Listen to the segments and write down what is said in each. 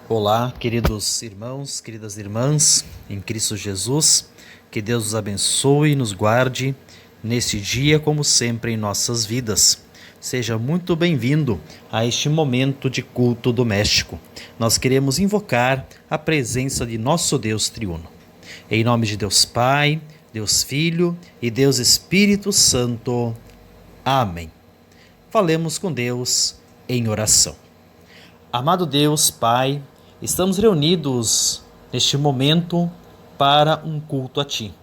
Olá, queridos irmãos, queridas irmãs, em Cristo Jesus, que Deus os abençoe e nos guarde neste dia, como sempre em nossas vidas. Seja muito bem-vindo a este momento de culto doméstico. Nós queremos invocar a presença de nosso Deus triuno. Em nome de Deus Pai, Deus Filho e Deus Espírito Santo. Amém. Falemos com Deus em oração. Amado Deus, Pai, estamos reunidos neste momento para um culto a Ti.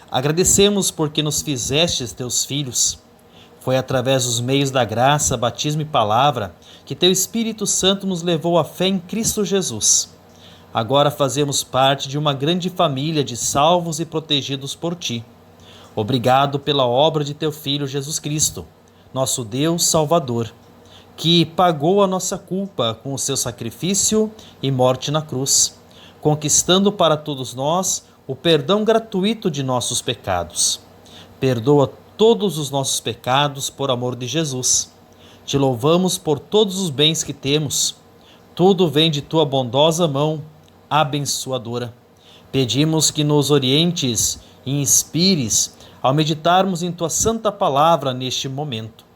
Agradecemos porque nos fizestes Teus filhos. Foi através dos meios da graça, batismo e palavra que Teu Espírito Santo nos levou à fé em Cristo Jesus. Agora fazemos parte de uma grande família de salvos e protegidos por Ti. Obrigado pela obra de Teu Filho Jesus Cristo, nosso Deus Salvador, que pagou a nossa culpa com o seu sacrifício e morte na cruz, conquistando para todos nós o perdão gratuito de nossos pecados. Perdoa todos os nossos pecados por amor de Jesus. Te louvamos por todos os bens que temos. Tudo vem de tua bondosa mão, abençoadora. Pedimos que nos orientes e inspires ao meditarmos em tua santa palavra neste momento.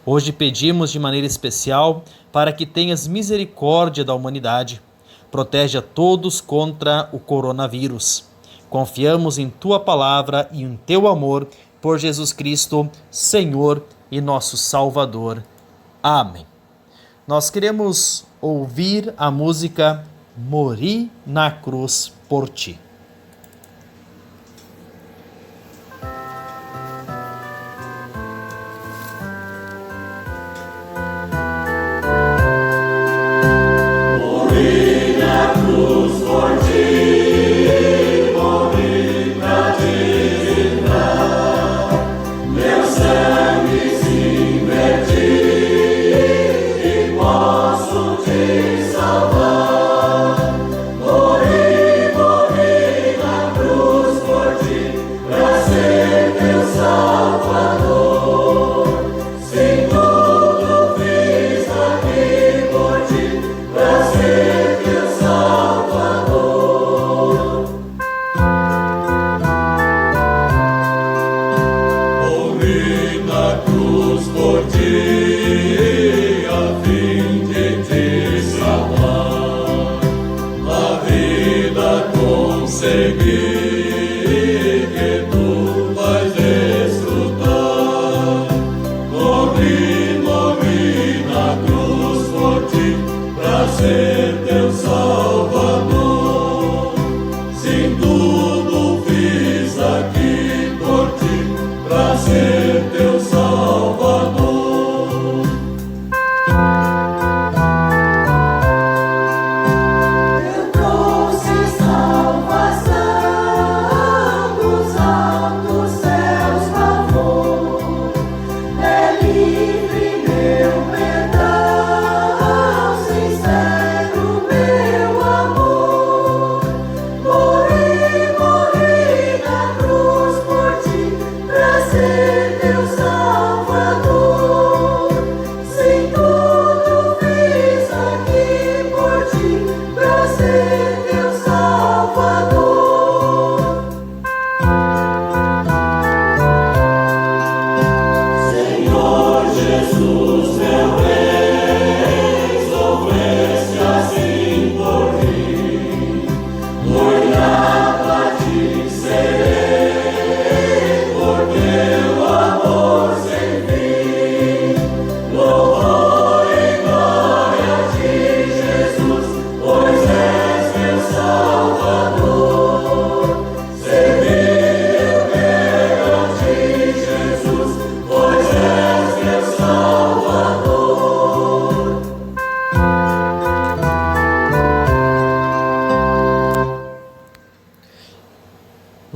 Hoje pedimos de maneira especial para que tenhas misericórdia da humanidade. Protege a todos contra o coronavírus. Confiamos em tua palavra e em teu amor por Jesus Cristo, Senhor e nosso Salvador. Amém. Nós queremos ouvir a música Mori na Cruz por Ti.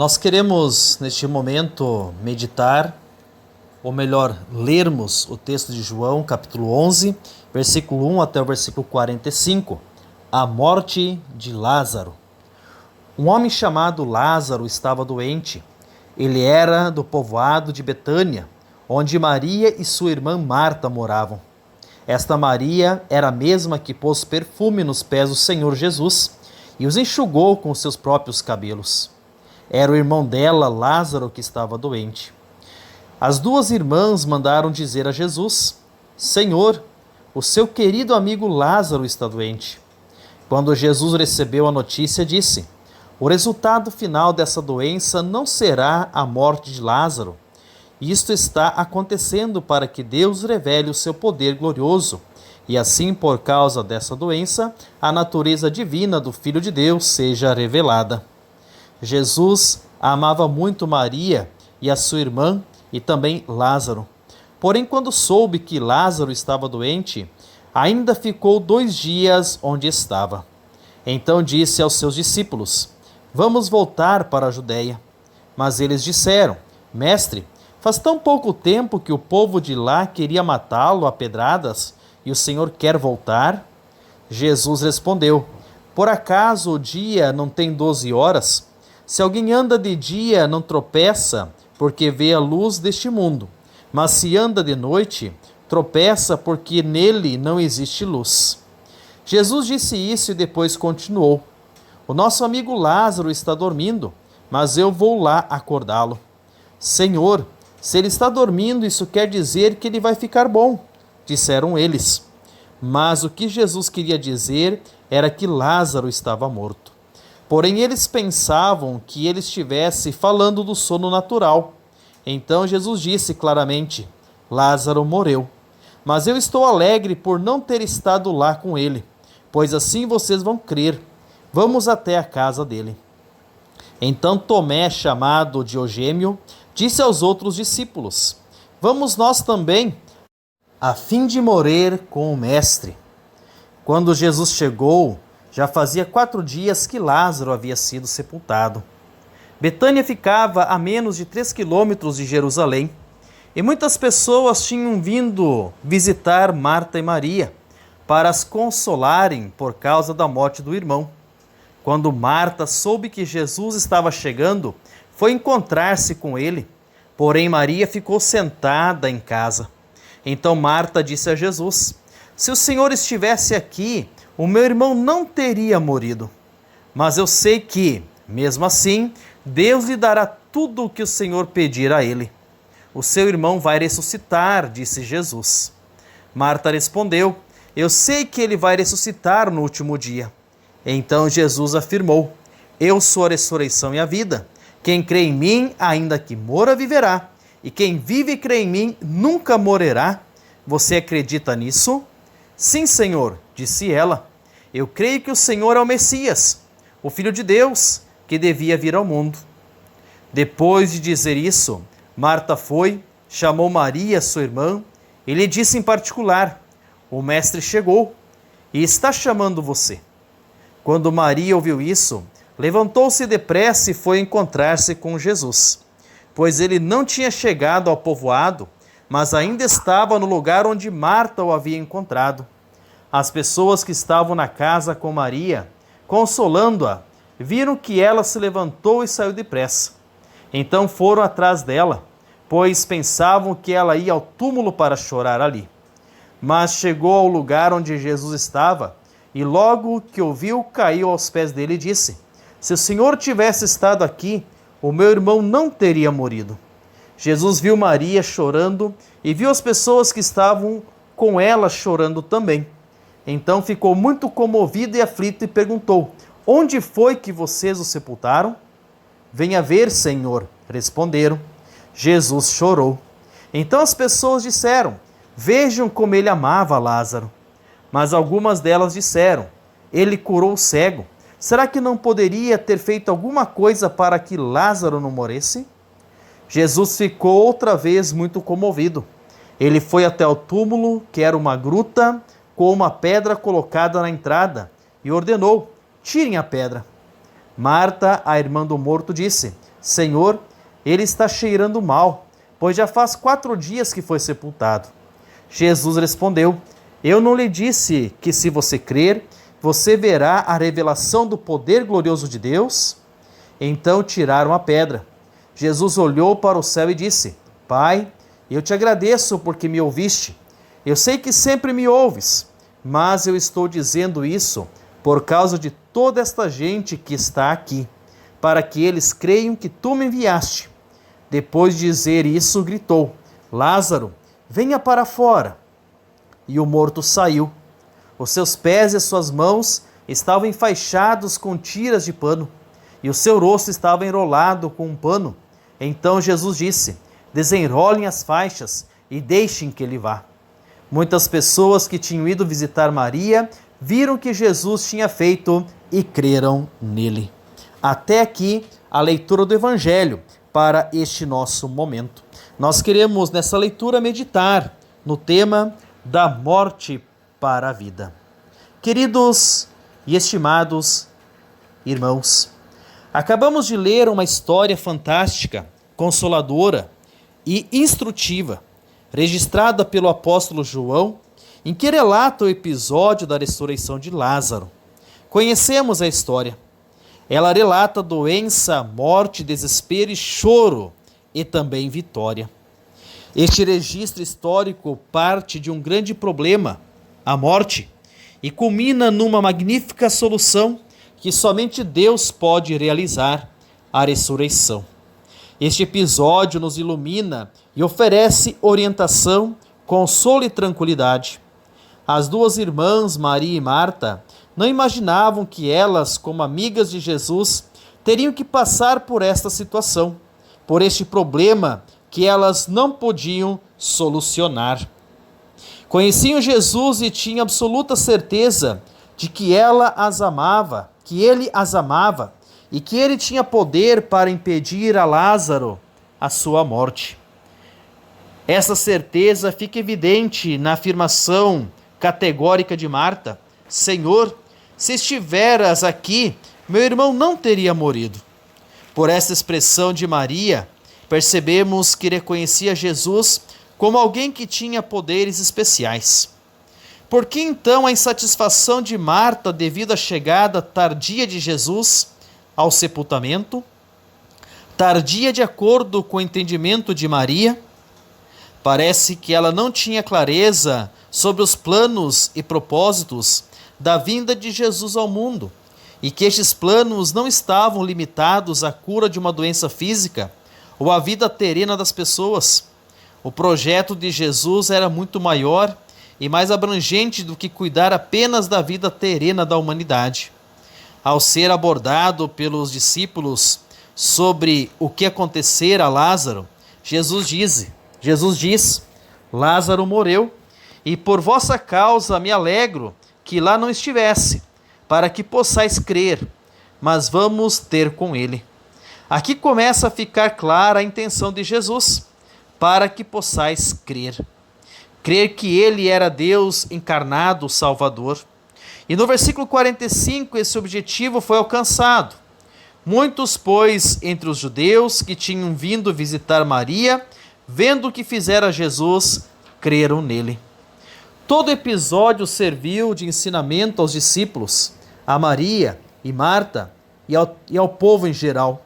Nós queremos, neste momento, meditar, ou melhor, lermos o texto de João, capítulo 11, versículo 1 até o versículo 45, a morte de Lázaro. Um homem chamado Lázaro estava doente. Ele era do povoado de Betânia, onde Maria e sua irmã Marta moravam. Esta Maria era a mesma que pôs perfume nos pés do Senhor Jesus e os enxugou com seus próprios cabelos. Era o irmão dela, Lázaro, que estava doente. As duas irmãs mandaram dizer a Jesus: Senhor, o seu querido amigo Lázaro está doente. Quando Jesus recebeu a notícia, disse: o resultado final dessa doença não será a morte de Lázaro. Isto está acontecendo para que Deus revele o seu poder glorioso, e assim, por causa dessa doença, a natureza divina do Filho de Deus seja revelada. Jesus amava muito Maria e a sua irmã e também Lázaro. Porém, quando soube que Lázaro estava doente, ainda ficou 2 dias onde estava. Então disse aos seus discípulos: vamos voltar para a Judéia. Mas eles disseram: Mestre, faz tão pouco tempo que o povo de lá queria matá-lo a pedradas, e o Senhor quer voltar? Jesus respondeu: por acaso o dia não tem 12 horas? Se alguém anda de dia, não tropeça, porque vê a luz deste mundo. Mas se anda de noite, tropeça, porque nele não existe luz. Jesus disse isso e depois continuou: o nosso amigo Lázaro está dormindo, mas eu vou lá acordá-lo. Senhor, se ele está dormindo, isso quer dizer que ele vai ficar bom, disseram eles. Mas o que Jesus queria dizer era que Lázaro estava morto. Porém, eles pensavam que ele estivesse falando do sono natural. Então Jesus disse claramente: Lázaro morreu. Mas eu estou alegre por não ter estado lá com ele, pois assim vocês vão crer. Vamos até a casa dele. Então Tomé, chamado Diogêmio, disse aos outros discípulos: vamos nós também, a fim de morrer com o Mestre. Quando Jesus chegou, já fazia 4 dias que Lázaro havia sido sepultado. Betânia ficava a menos de 3 quilômetros de Jerusalém, e muitas pessoas tinham vindo visitar Marta e Maria, para as consolarem por causa da morte do irmão. Quando Marta soube que Jesus estava chegando, foi encontrar-se com ele, porém Maria ficou sentada em casa. Então Marta disse a Jesus: se o Senhor estivesse aqui, o meu irmão não teria morrido. Mas eu sei que, mesmo assim, Deus lhe dará tudo o que o Senhor pedir a ele. O seu irmão vai ressuscitar, disse Jesus. Marta respondeu: eu sei que ele vai ressuscitar no último dia. Então Jesus afirmou: eu sou a ressurreição e a vida. Quem crê em mim, ainda que mora, viverá. E quem vive e crê em mim, nunca morrerá. Você acredita nisso? Sim, Senhor, disse ela. Eu creio que o Senhor é o Messias, o Filho de Deus, que devia vir ao mundo. Depois de dizer isso, Marta foi, chamou Maria, sua irmã, e lhe disse em particular: o Mestre chegou e está chamando você. Quando Maria ouviu isso, levantou-se depressa e foi encontrar-se com Jesus, pois ele não tinha chegado ao povoado, mas ainda estava no lugar onde Marta o havia encontrado. As pessoas que estavam na casa com Maria, consolando-a, viram que ela se levantou e saiu depressa. Então foram atrás dela, pois pensavam que ela ia ao túmulo para chorar ali. Mas chegou ao lugar onde Jesus estava, e logo que o viu, caiu aos pés dele e disse: se o Senhor tivesse estado aqui, o meu irmão não teria morrido. Jesus viu Maria chorando e viu as pessoas que estavam com ela chorando também. Então ficou muito comovido e aflito e perguntou: onde foi que vocês o sepultaram? Venha ver, Senhor, responderam. Jesus chorou. Então as pessoas disseram: vejam como ele amava Lázaro. Mas algumas delas disseram: ele curou o cego. Será que não poderia ter feito alguma coisa para que Lázaro não morresse? Jesus ficou outra vez muito comovido. Ele foi até o túmulo, que era uma gruta, com uma pedra colocada na entrada, e ordenou: tirem a pedra. Marta, a irmã do morto, disse: Senhor, ele está cheirando mal, pois já faz 4 dias que foi sepultado. Jesus respondeu: eu não lhe disse que, se você crer, você verá a revelação do poder glorioso de Deus? Então tiraram a pedra. Jesus olhou para o céu e disse: Pai, eu te agradeço porque me ouviste. Eu sei que sempre me ouves, mas eu estou dizendo isso por causa de toda esta gente que está aqui, para que eles creiam que tu me enviaste. Depois de dizer isso, gritou: Lázaro, venha para fora. E o morto saiu. Os seus pés e as suas mãos estavam enfaixados com tiras de pano, e o seu rosto estava enrolado com um pano. Então Jesus disse: desenrolem as faixas e deixem que ele vá. Muitas pessoas que tinham ido visitar Maria viram o que Jesus tinha feito e creram nele. Até aqui a leitura do Evangelho para este nosso momento. Nós queremos nessa leitura meditar no tema da morte para a vida. Queridos e estimados irmãos, acabamos de ler uma história fantástica, consoladora e instrutiva, registrada pelo apóstolo João, em que relata o episódio da ressurreição de Lázaro. Conhecemos a história. Ela relata doença, morte, desespero e choro, e também vitória. Este registro histórico parte de um grande problema, a morte, e culmina numa magnífica solução que somente Deus pode realizar, a ressurreição. Este episódio nos ilumina e oferece orientação, consolo e tranquilidade. As duas irmãs, Maria e Marta, não imaginavam que elas, como amigas de Jesus, teriam que passar por esta situação, por este problema que elas não podiam solucionar. Conheciam Jesus e tinham absoluta certeza de que ela as amava, que ele as amava, e que ele tinha poder para impedir a Lázaro a sua morte. Essa certeza fica evidente na afirmação categórica de Marta: Senhor, se estiveras aqui, meu irmão não teria morrido. Por essa expressão de Maria, percebemos que reconhecia Jesus como alguém que tinha poderes especiais. Por que então a insatisfação de Marta devido à chegada tardia de Jesus ao sepultamento? Tardia de acordo com o entendimento de Maria? Parece que ela não tinha clareza sobre os planos e propósitos da vinda de Jesus ao mundo, e que estes planos não estavam limitados à cura de uma doença física ou à vida terrena das pessoas. O projeto de Jesus era muito maior e mais abrangente do que cuidar apenas da vida terrena da humanidade. Ao ser abordado pelos discípulos sobre o que acontecera a Lázaro, Jesus diz: Lázaro morreu, e por vossa causa me alegro que lá não estivesse, para que possais crer, mas vamos ter com ele. Aqui começa a ficar clara a intenção de Jesus, para que possais crer. Crer que ele era Deus encarnado, Salvador. E no versículo 45, esse objetivo foi alcançado. Muitos, pois, entre os judeus que tinham vindo visitar Maria, vendo o que fizera Jesus, creram nele. Todo episódio serviu de ensinamento aos discípulos, a Maria e Marta e ao povo em geral.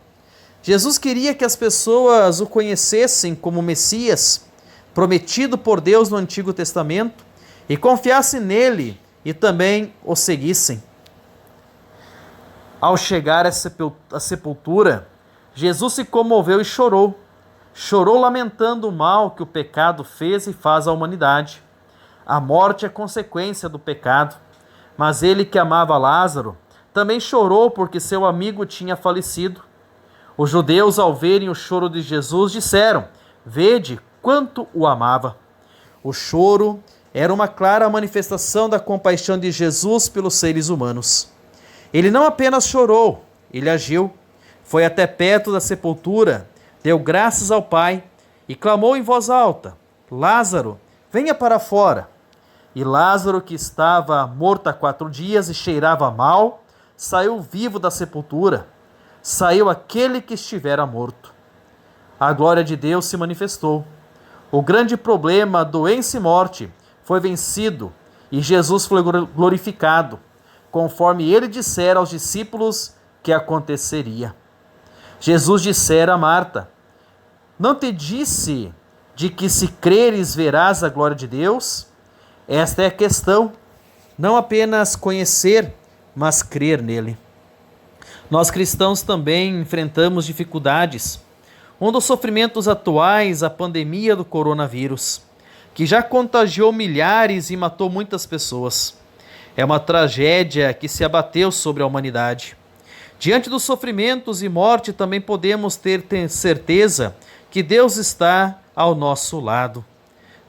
Jesus queria que as pessoas o conhecessem como Messias, prometido por Deus no Antigo Testamento, e confiassem nele e também o seguissem. Ao chegar à sepultura, Jesus se comoveu e chorou. Chorou lamentando o mal que o pecado fez e faz à humanidade. A morte é consequência do pecado, mas ele que amava Lázaro também chorou porque seu amigo tinha falecido. Os judeus, ao verem o choro de Jesus, disseram: vede quanto o amava. O choro era uma clara manifestação da compaixão de Jesus pelos seres humanos. Ele não apenas chorou, ele agiu. Foi até perto da sepultura, deu graças ao Pai e clamou em voz alta: Lázaro, venha para fora. E Lázaro, que estava morto há 4 dias e cheirava mal, saiu vivo da sepultura. Saiu aquele que estivera morto. A glória de Deus se manifestou. O grande problema, doença e morte, foi vencido e Jesus foi glorificado, conforme ele dissera aos discípulos que aconteceria. Jesus dissera a Marta: não te disse de que se creres verás a glória de Deus? Esta é a questão, não apenas conhecer, mas crer nele. Nós cristãos também enfrentamos dificuldades. Um dos sofrimentos atuais, a pandemia do coronavírus, que já contagiou milhares e matou muitas pessoas. É uma tragédia que se abateu sobre a humanidade. Diante dos sofrimentos e morte, também podemos ter certeza que Deus está ao nosso lado.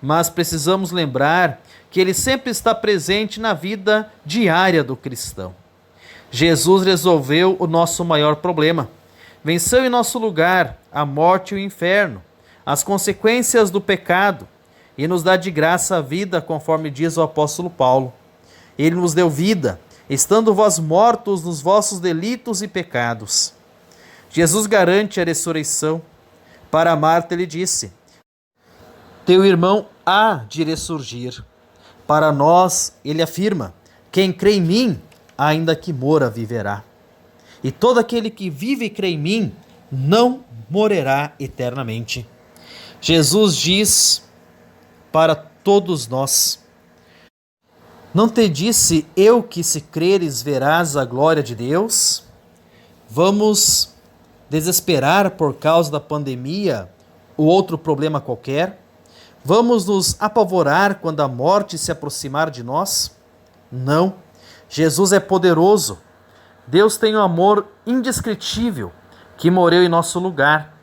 Mas precisamos lembrar que Ele sempre está presente na vida diária do cristão. Jesus resolveu o nosso maior problema. Venceu em nosso lugar a morte e o inferno, as consequências do pecado, e nos dá de graça a vida, conforme diz o apóstolo Paulo. Ele nos deu vida, estando vós mortos nos vossos delitos e pecados. Jesus garante a ressurreição. Para Marta ele disse: teu irmão há de ressurgir. Para nós ele afirma: quem crê em mim, ainda que mora, viverá. E todo aquele que vive e crê em mim, não morrerá eternamente. Jesus diz para todos nós: não te disse eu que se creres verás a glória de Deus? Vamos desesperar por causa da pandemia ou outro problema qualquer? Vamos nos apavorar quando a morte se aproximar de nós? Não. Jesus é poderoso. Deus tem um amor indescritível que morreu em nosso lugar,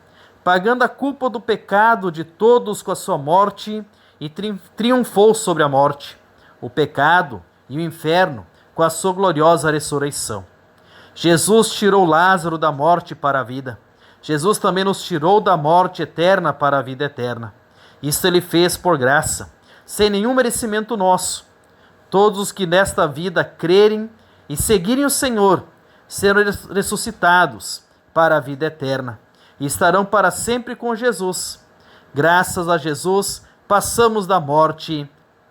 pagando a culpa do pecado de todos com a sua morte e triunfou sobre a morte, o pecado e o inferno com a sua gloriosa ressurreição. Jesus tirou Lázaro da morte para a vida. Jesus também nos tirou da morte eterna para a vida eterna. Isso ele fez por graça, sem nenhum merecimento nosso. Todos os que nesta vida crerem e seguirem o Senhor serão ressuscitados para a vida eterna e estarão para sempre com Jesus. Graças a Jesus, passamos da morte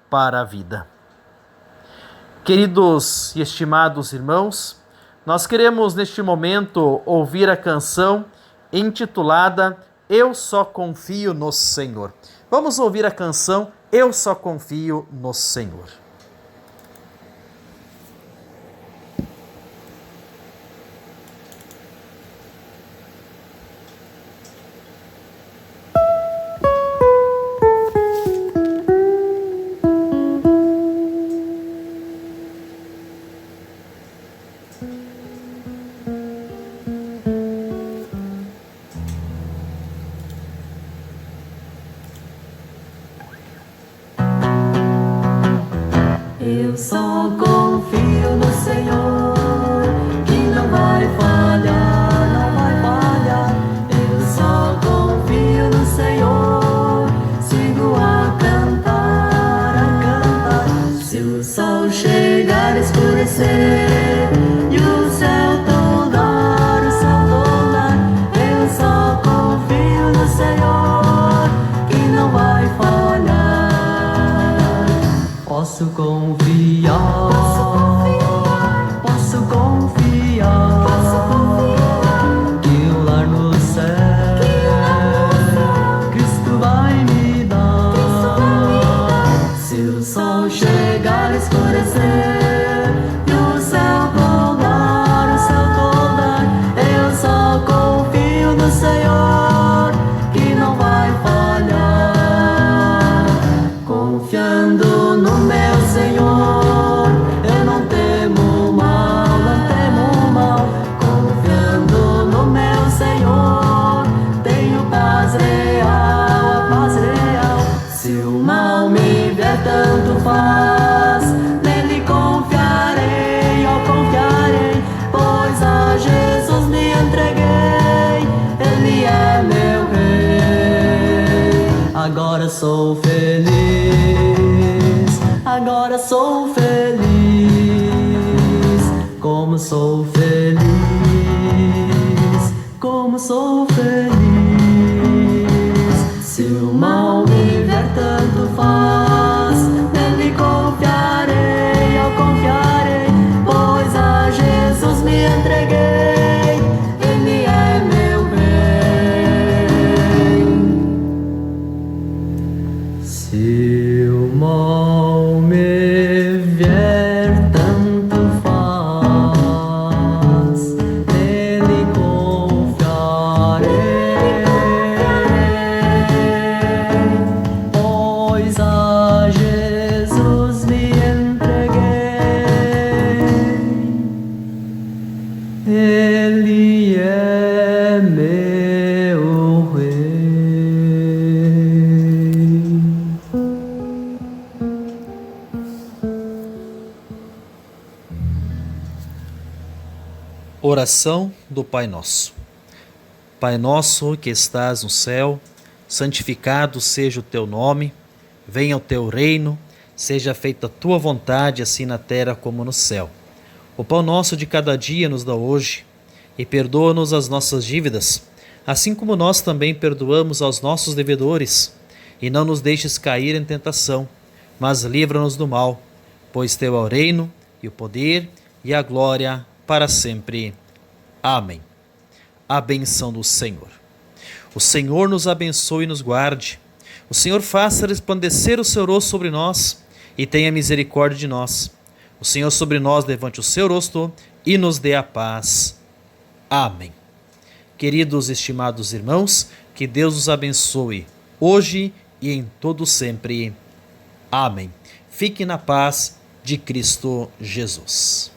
para a vida. Queridos e estimados irmãos, nós queremos neste momento ouvir a canção intitulada Eu Só Confio no Senhor. Vamos ouvir a canção Eu Só Confio no Senhor. Eu só confio no Senhor, que não vai falhar, não vai falhar. Eu só confio no Senhor, sigo a cantar. Se o sol chegar a escurecer e o céu toldar, eu só confio no Senhor, que não vai falhar. Posso confiar, que o lar no céu, Cristo vai me dar. Se o sol chegar a escurecer e o céu toldar, eu só confio no Senhor, que não vai falhar. Confiando no meu Senhor, eu não temo mal, confiando no meu Senhor, tenho paz real, a paz real. Se o mal me vier, tanto faz, nele confiarei, pois a Jesus me entreguei, ele é meu rei. Agora sou feliz, como sou feliz, se o mal me vier, tanto faz, nele confiarei, pois a Jesus me entreguei, ele é meu bem. Se o mal me Oração do Pai Nosso. Pai nosso que estás no céu, santificado seja o teu nome, venha o teu reino, seja feita a tua vontade, assim na terra como no céu. O pão nosso de cada dia nos dá hoje, e perdoa-nos as nossas dívidas, assim como nós também perdoamos aos nossos devedores, e não nos deixes cair em tentação, mas livra-nos do mal, pois teu é o reino, e o poder, e a glória, para sempre. Amém. A bênção do Senhor. O Senhor nos abençoe e nos guarde. O Senhor faça resplandecer o seu rosto sobre nós e tenha misericórdia de nós. O Senhor sobre nós levante o seu rosto e nos dê a paz. Amém. Queridos e estimados irmãos, que Deus os abençoe hoje e em todo sempre. Amém. Fique na paz de Cristo Jesus.